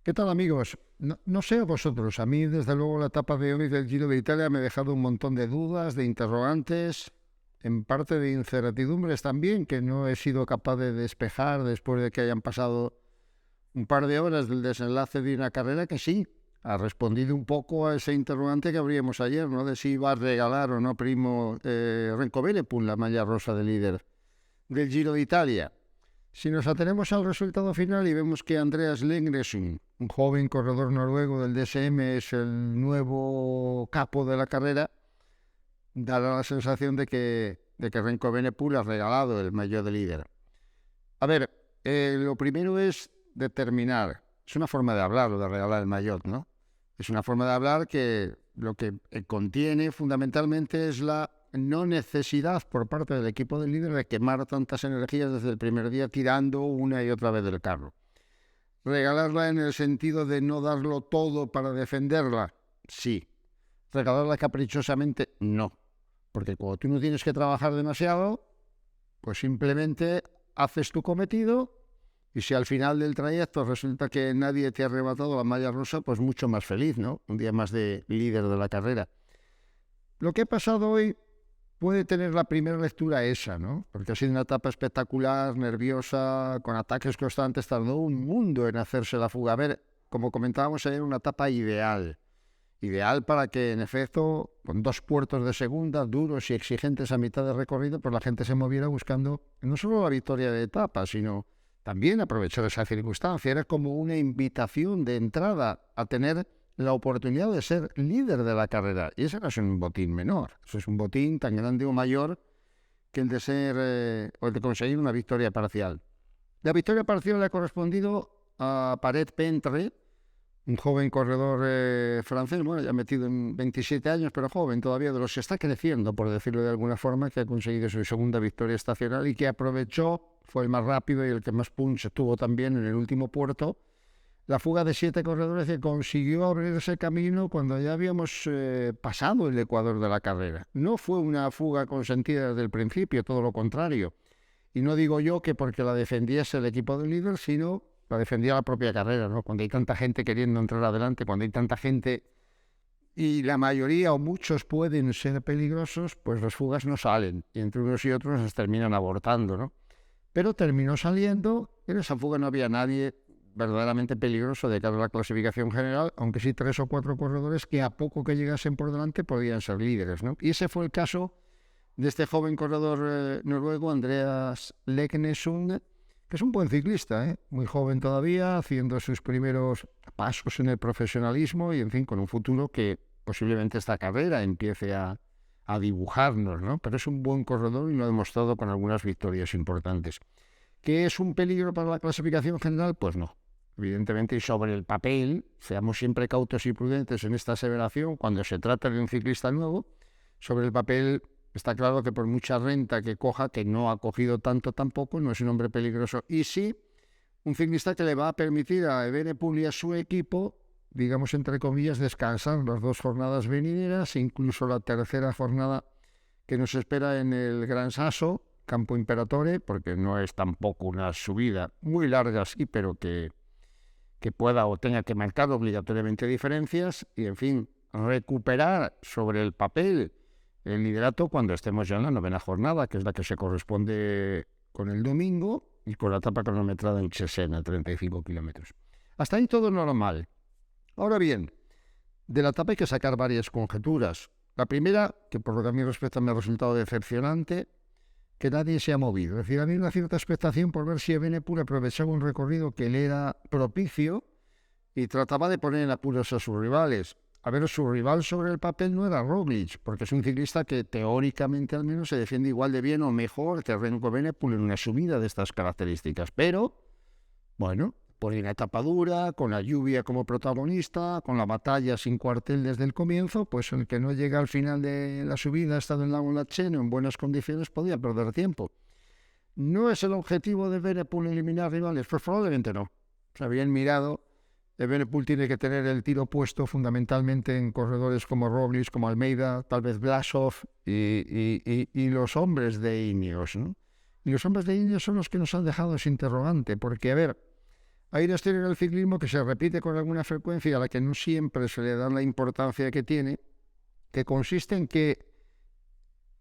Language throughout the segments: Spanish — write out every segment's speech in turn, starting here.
¿Qué tal, amigos? No sé a vosotros, a mí desde luego la etapa de hoy del Giro de Italia me ha dejado un montón de dudas, de interrogantes, en parte de incertidumbres también, que no he sido capaz de despejar después de que hayan pasado un par de horas del desenlace de una carrera que sí, ha respondido un poco a ese interrogante que abríamos ayer, ¿no? De si iba a regalar o no Primo Renko Evenepoel la malla rosa de líder del Giro de Italia. Si nos atenemos al resultado final y vemos que Andreas Lengresund, un joven corredor noruego del DSM, es el nuevo capo de la carrera, dará la sensación de que Renko Evenepoel ha regalado el maillot de líder. A ver, lo primero es determinar, es una forma de hablar lo de regalar el maillot, ¿no? Es una forma de hablar que lo que contiene fundamentalmente es la no necesidad por parte del equipo del líder de quemar tantas energías desde el primer día tirando una y otra vez del carro. Regalarla en el sentido de no darlo todo para defenderla, sí. Regalarla caprichosamente, no. Porque cuando tú no tienes que trabajar demasiado, pues simplemente haces tu cometido y si al final del trayecto resulta que nadie te ha arrebatado la malla rosa, pues mucho más feliz, ¿no? Un día más de líder de la carrera. Lo que ha pasado hoy puede tener la primera lectura esa, ¿no? Porque ha sido una etapa espectacular, nerviosa, con ataques constantes, tardó un mundo en hacerse la fuga. A ver, como comentábamos ayer, una etapa ideal. Ideal para que, en efecto, con 2 puertos de segunda, duros y exigentes a mitad de recorrido, pues la gente se moviera buscando no solo la victoria de etapa, sino también aprovechar esa circunstancia. Era como una invitación de entrada a tener la oportunidad de ser líder de la carrera. Y ese no es un botín menor. Eso es un botín tan grande o mayor que el de ser o el de conseguir una victoria parcial. La victoria parcial le ha correspondido a Paret Pentre, un joven corredor francés, bueno, ya metido en 27 años, pero joven todavía, de los que está creciendo, por decirlo de alguna forma, que ha conseguido su segunda victoria estacional y que aprovechó, fue el más rápido y el que más punch tuvo también en el último puerto, la fuga de 7 corredores que consiguió abrir ese camino cuando ya habíamos pasado el ecuador de la carrera. No fue una fuga consentida desde el principio, todo lo contrario. Y no digo yo que porque la defendiese el equipo del líder, sino la defendía la propia carrera, ¿no? Cuando hay tanta gente queriendo entrar adelante, cuando hay tanta gente y la mayoría o muchos pueden ser peligrosos, pues las fugas no salen y entre unos y otros se terminan abortando, ¿no? Pero terminó saliendo, en esa fuga no había nadie verdaderamente peligroso de cara a la clasificación general, aunque sí 3 o 4 corredores que a poco que llegasen por delante podían ser líderes, ¿no? Y ese fue el caso de este joven corredor noruego, Andreas Leknesund, que es un buen ciclista, muy joven todavía, haciendo sus primeros pasos en el profesionalismo y, en fin, con un futuro que posiblemente esta carrera empiece a dibujarnos, ¿no? Pero es un buen corredor y lo ha demostrado con algunas victorias importantes. ¿Qué es un peligro para la clasificación general? Pues no. Evidentemente, y sobre el papel, seamos siempre cautos y prudentes en esta aseveración cuando se trata de un ciclista nuevo. Sobre el papel está claro que por mucha renta que coja, que no ha cogido tanto tampoco, no es un hombre peligroso. Y sí, un ciclista que le va a permitir a Evenepoel y a su equipo, digamos entre comillas, descansar las 2 jornadas venideras, incluso la tercera jornada que nos espera en el Gran Sasso, Campo Imperatore, porque no es tampoco una subida muy larga, sí, pero que pueda o tenga que marcar obligatoriamente diferencias y, en fin, recuperar sobre el papel el liderato cuando estemos ya en la 9ª jornada, que es la que se corresponde con el domingo y con la etapa cronometrada en Cesena, 35 kilómetros. Hasta ahí todo normal. Ahora bien, de la etapa hay que sacar varias conjeturas. La primera, que por lo que a mí respecta me ha resultado decepcionante, que nadie se ha movido. Es decir, había una cierta expectación por ver si Evenepoel aprovechaba un recorrido que le era propicio y trataba de poner en apuros a sus rivales. A ver, su rival sobre el papel no era Roglic, porque es un ciclista que teóricamente al menos se defiende igual de bien o mejor que Remco Evenepoel en una subida de estas características. Pero, bueno, por una etapa dura, con la lluvia como protagonista, con la batalla sin cuartel desde el comienzo, pues el que no llega al final de la subida, ha estado en Lago Lacheno en buenas condiciones, podía perder tiempo. ¿No es el objetivo de Evenepoel eliminar rivales? Pues probablemente no. Se habían mirado. Evenepoel tiene que tener el tiro puesto fundamentalmente en corredores como Roglic, como Almeida, tal vez Blasov y los hombres de Ineos, ¿no? Y los hombres de Ineos son los que nos han dejado ese interrogante, porque, a ver, Hay una historia en el ciclismo que se repite con alguna frecuencia y a la que no siempre se le da la importancia que tiene, que consiste en que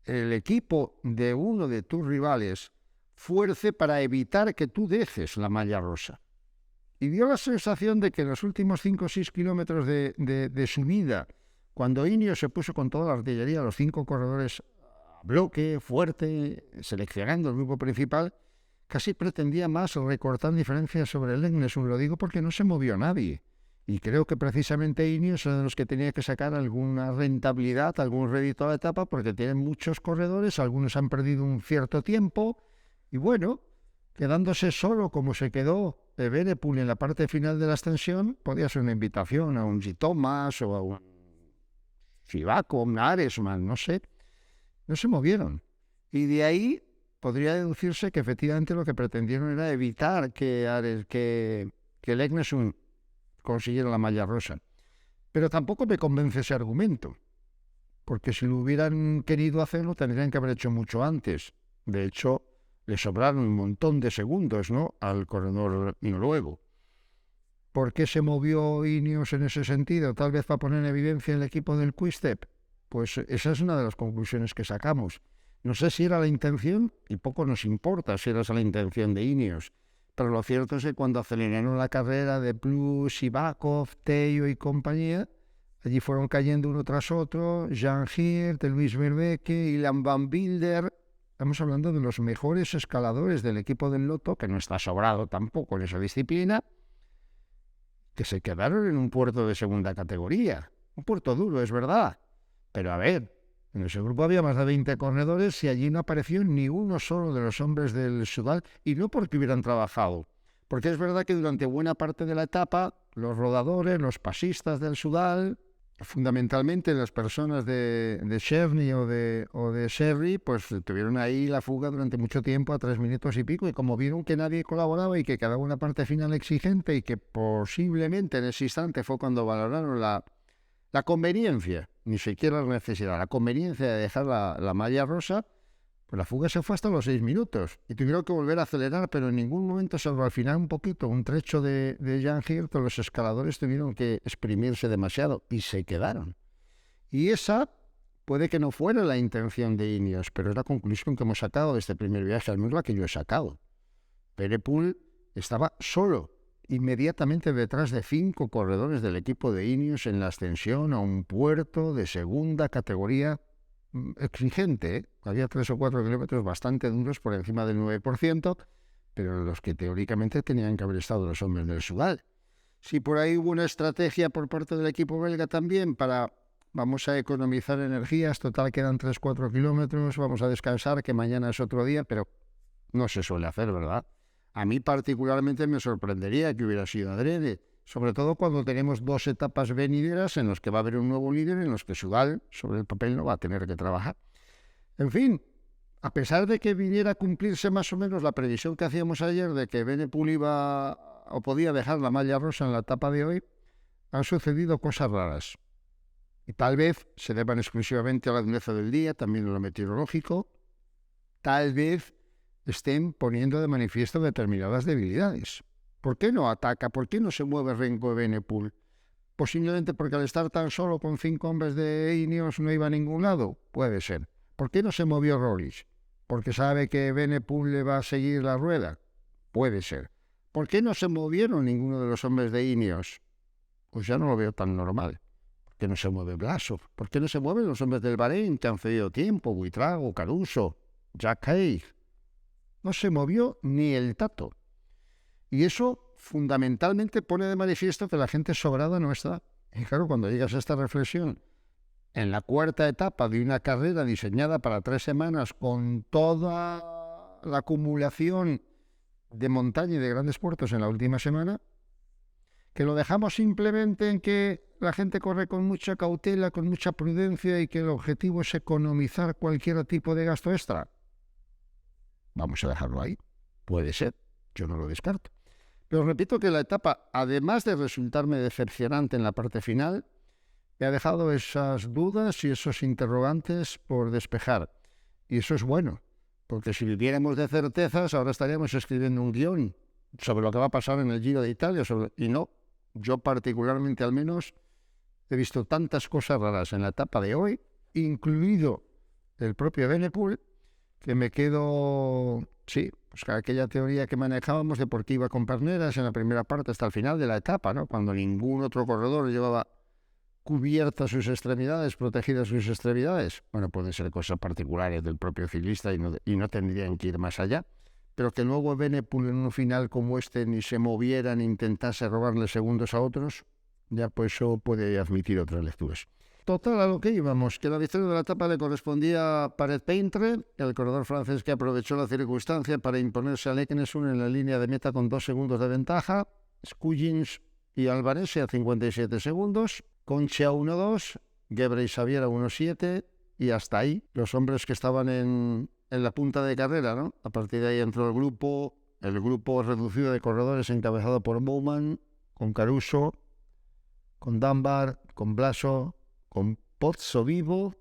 el equipo de uno de tus rivales fuerce para evitar que tú dejes la malla rosa. Y dio la sensación de que en los últimos 5 o 6 kilómetros de subida, cuando Ineos se puso con toda la artillería, los 5 corredores a bloque, fuerte, seleccionando el grupo principal, casi pretendía más recortar diferencias sobre el Egnesum. Lo digo porque no se movió nadie. Y creo que precisamente Ineos es de los que tenía que sacar alguna rentabilidad, algún rédito a la etapa, porque tienen muchos corredores, algunos han perdido un cierto tiempo, y bueno, quedándose solo como se quedó Evenepoel en la parte final de la ascensión, podía ser una invitación a un G. Thomas o a un Fivaco, un Aresman, no sé. No se movieron. Y de ahí podría deducirse que efectivamente lo que pretendieron era evitar que el Egnesum consiguiera la malla rosa. Pero tampoco me convence ese argumento, porque si lo hubieran querido hacerlo tendrían que haber hecho mucho antes. De hecho, le sobraron un montón de segundos, ¿no?, al corredor noruego. ¿Por qué se movió Ineos en ese sentido? Tal vez para poner en evidencia el equipo del Quick-Step. Pues esa es una de las conclusiones que sacamos. No sé si era la intención, y poco nos importa si era esa la intención de Ineos, pero lo cierto es que cuando aceleraron la carrera de Plus, Sivakov, Tello y compañía, allí fueron cayendo uno tras otro, Jan Geert, Luis Verbeke, Ilan Van Wilder. Estamos hablando de los mejores escaladores del equipo del Lotto, que no está sobrado tampoco en esa disciplina, que se quedaron en un puerto de segunda categoría. Un puerto duro, es verdad. Pero a ver, en ese grupo había más de 20 corredores y allí no apareció ni uno solo de los hombres del Soudal, y no porque hubieran trabajado. Porque es verdad que durante buena parte de la etapa, los rodadores, los pasistas del Soudal, fundamentalmente las personas de Cherny o de Sherry, pues tuvieron ahí la fuga durante mucho tiempo, a 3 minutos y pico, y como vieron que nadie colaboraba y que quedaba una parte final exigente y que posiblemente en ese instante fue cuando valoraron la conveniencia, ni siquiera la necesidad, la conveniencia de dejar la malla rosa, pues la fuga se fue hasta los 6 minutos y tuvieron que volver a acelerar, pero en ningún momento, salvo al final un poquito, un trecho de Jan Geert, los escaladores tuvieron que exprimirse demasiado y se quedaron. Y esa puede que no fuera la intención de Ineos, pero es la conclusión que hemos sacado de este primer viaje, al menos la que yo he sacado. Evenepoel estaba solo, inmediatamente detrás de 5 corredores del equipo de Ineos en la ascensión a un puerto de segunda categoría exigente, ¿eh? Había 3 o 4 kilómetros bastante duros por encima del 9%, pero los que teóricamente tenían que haber estado los hombres del Soudal. Si por ahí hubo una estrategia por parte del equipo belga también para vamos a economizar energías, total quedan 3 o 4 kilómetros, vamos a descansar, que mañana es otro día, pero no se suele hacer, ¿verdad? A mí particularmente me sorprendería que hubiera sido adrede, sobre todo cuando tenemos 2 etapas venideras en las que va a haber un nuevo líder, en los que Soudal sobre el papel no va a tener que trabajar. En fin, a pesar de que viniera a cumplirse más o menos la previsión que hacíamos ayer de que Evenepoel iba o podía dejar la malla rosa en la etapa de hoy, han sucedido cosas raras. Y tal vez se deban exclusivamente a la dureza del día, también a lo meteorológico, tal vez estén poniendo de manifiesto determinadas debilidades. ¿Por qué no ataca? ¿Por qué no se mueve Remco Evenepoel? Posiblemente porque al estar tan solo con 5 hombres de Ineos no iba a ningún lado. Puede ser. ¿Por qué no se movió Roglic? ¿Porque sabe que Evenepoel le va a seguir la rueda? Puede ser. ¿Por qué no se movieron ninguno de los hombres de Ineos? Pues ya no lo veo tan normal. ¿Por qué no se mueve Blasov? ¿Por qué no se mueven los hombres del Bahrein que han cedido tiempo? Buitrago, Caruso, Jack Haig. No se movió ni el tato. Y eso fundamentalmente pone de manifiesto que la gente sobrada no está. Y claro, cuando llegas a esta reflexión, en la 4ª etapa de una carrera diseñada para 3 semanas, con toda la acumulación de montaña y de grandes puertos en la última semana, que lo dejamos simplemente en que la gente corre con mucha cautela, con mucha prudencia y que el objetivo es economizar cualquier tipo de gasto extra. Vamos a dejarlo ahí. Puede ser, yo no lo descarto. Pero repito que la etapa, además de resultarme decepcionante en la parte final, me ha dejado esas dudas y esos interrogantes por despejar. Y eso es bueno, porque si viviéramos de certezas, ahora estaríamos escribiendo un guión. sobre lo que va a pasar en el Giro de Italia, y no, yo particularmente al menos he visto tantas cosas raras en la etapa de hoy, incluido el propio Evenepoel, que me quedo, sí, pues aquella teoría que manejábamos de por qué iba con perneras en la primera parte hasta el final de la etapa, ¿no? Cuando ningún otro corredor llevaba cubiertas sus extremidades, protegidas sus extremidades. Bueno, pueden ser cosas particulares del propio ciclista y no tendrían que ir más allá. Pero que luego Evenepoel en un final como este ni se moviera ni intentase robarle segundos a otros, ya pues eso puede admitir otras lecturas. Total, a lo que íbamos, que la victoria de la etapa le correspondía a Parets-Peintre, el corredor francés que aprovechó la circunstancia para imponerse a Leknesund en la línea de meta con 2 segundos de ventaja, Scuggins y Alvarese a 57 segundos, Conchi a 1.2, Gebre y Xavier a 1.7 y hasta ahí los hombres que estaban en la punta de carrera, ¿no? A partir de ahí entró el grupo reducido de corredores encabezado por Bowman, con Caruso, con Dunbar, con Blasov, con Pozzovivo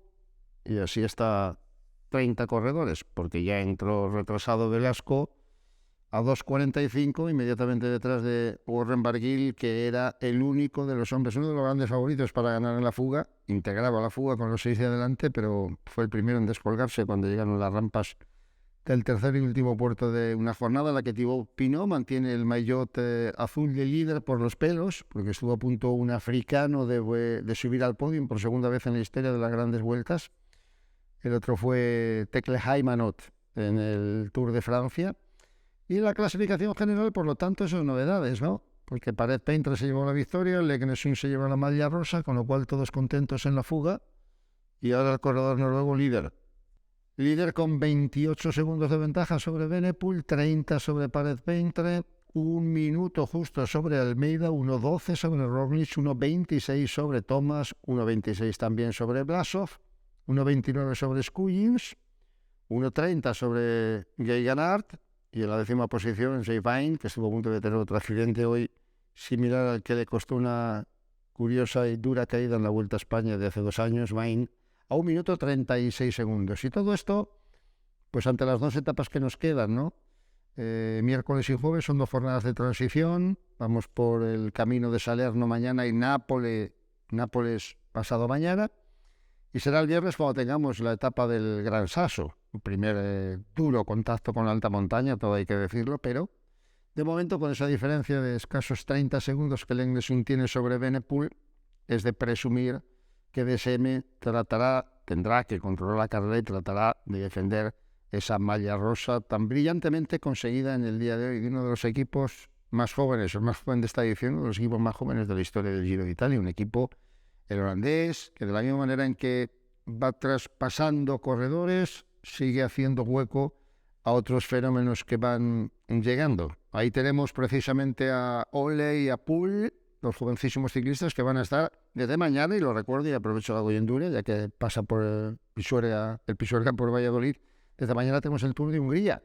y así hasta 30 corredores, porque ya entró retrasado Velasco a 2.45, inmediatamente detrás de Warren Barguil, que era el único de los hombres, uno de los grandes favoritos para ganar en la fuga. Integraba la fuga con los 6 de adelante, pero fue el primero en descolgarse cuando llegaron las rampas del tercer y último puerto de una jornada en la que Thibaut Pinot mantiene el maillot azul de líder por los pelos, porque estuvo a punto un africano de subir al podio por segunda vez en la historia de las grandes vueltas. El otro fue Tekle Haymanot en el Tour de Francia. Y la clasificación general, por lo tanto, son novedades, ¿no? Porque Parets-Peintre se llevó la victoria, Leknesund se llevó la malla rosa, con lo cual todos contentos en la fuga. Y ahora el corredor noruego líder. Líder con 28 segundos de ventaja sobre Evenepoel, 30 sobre Parets-Peintre, 1 minuto justo sobre Almeida, 1.12 sobre Roglic, 1.26 sobre Thomas, 1.26 también sobre Blasov, 1.29 sobre Scuggins, 1.30 sobre Geoghegan y en la 10ª posición Seifein, que estuvo a punto de tener otro accidente hoy, similar al que le costó una curiosa y dura caída en la Vuelta a España de hace 2 años, Vain, a 1 minuto 36 segundos. Y todo esto, pues ante las 2 etapas que nos quedan, ¿no? Miércoles y jueves son 2 jornadas de transición. Vamos por el camino de Salerno mañana y Nápoles pasado mañana. Y será el viernes cuando tengamos la etapa del Gran Sasso. Un primer duro contacto con la alta montaña, todo hay que decirlo, pero de momento con esa diferencia de escasos 30 segundos que Leknesund tiene sobre Evenepoel, es de presumir que DSM tendrá que controlar la carrera y tratará de defender esa malla rosa tan brillantemente conseguida en el día de hoy de uno de los equipos más jóvenes, el más joven de esta edición, uno de los equipos más jóvenes de la historia del Giro de Italia, un equipo, el holandés, que de la misma manera en que va traspasando corredores, sigue haciendo hueco a otros fenómenos que van llegando. Ahí tenemos precisamente a Ole y a Poel, los jovencísimos ciclistas que van a estar desde mañana, y lo recuerdo y aprovecho la coyuntura, ya que pasa por el Pisuerga por Valladolid. Desde mañana tenemos el Tour de Hungría,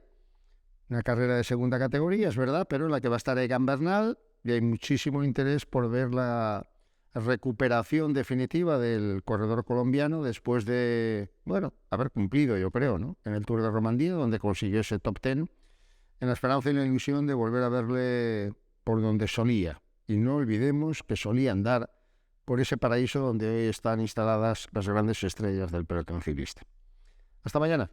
una carrera de segunda categoría, es verdad, pero en la que va a estar Egan Bernal, y hay muchísimo interés por ver la recuperación definitiva del corredor colombiano después de, bueno, haber cumplido, yo creo, ¿no?, en el Tour de Romandía, donde consiguió ese top 10, en la esperanza y la ilusión de volver a verle por donde solía. Y no olvidemos que solía andar por ese paraíso donde hoy están instaladas las grandes estrellas del pelotón ciclista. Hasta mañana.